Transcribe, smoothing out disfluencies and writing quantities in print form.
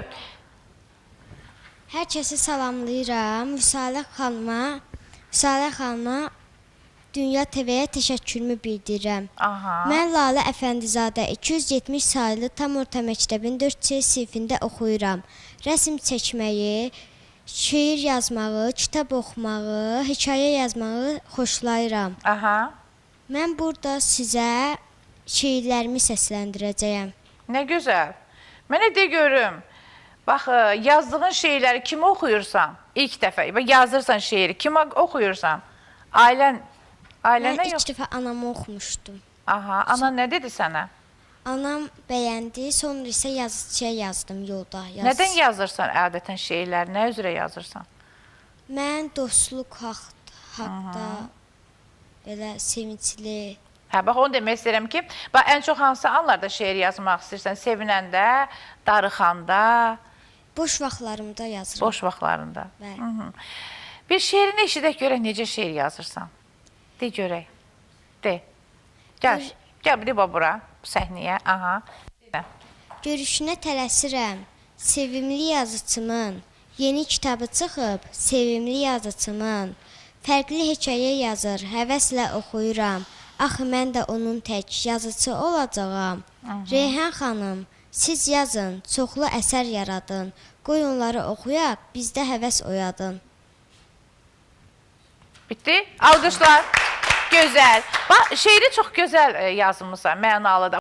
Buyur. Hər kəsi salamlayıram. Vüsalə xanıma Dünya TV-yə təşəkkürümü bildirirəm. Aha. Mən Lalə Əfəndizadə 270 saylı tam orta məktəbin 4C sinifində oxuyuram. Rəsm çəkməyi, şeir yazmağı, kitab oxumağı, hekayə yazmağı xoşlayıram. Aha. Mən burada sizə şeirlərimi səsləndirəcəyəm. Nə gözəl. Mənə de görüm. Bax, yazdığın şeirləri kimi oxuyursan? İlk dəfə yazırsan şeiri, kimi oxuyursan? Mən ilk dəfə anamı oxumuşdum. Aha, anan nə dedi sənə? Anam bəyəndi, sonra isə yazıçıya yazdım yolda. Nədən yazırsan ədətən şeirləri? Nə üzrə yazırsan? Mən dostluq haqda, belə sevincli. Hə, bax, onu demək istəyirəm ki, ən çox hansı anlarda şeir yazmaq istəyirsən? Sevinəndə, darıxanda? Boş vaxtlarımda yazıram. Boş vaxtlarında. Bəli. Bir şeirini eşidək görək, necə şeir yazırsan? De görək. De. Gəl bir də bura, səhnəyə. Aha. Görüşünə tələsirəm, sevimli yazıçımın. Yeni kitabı çıxıb, sevimli yazıçımın. Fərqli hekayə yazır, həvəslə oxuyuram. Axı mən də onun tək yazıçı olacağam. Reyhan xanım, siz yazın, çoxlu əsər yaradın. Qoy onları oxuyaq, bizdə həvəs oyadın. Bitti. Alqışlar. Gözəl. Bax, şeiri çox gözəl yazılmışsan, mənalı da.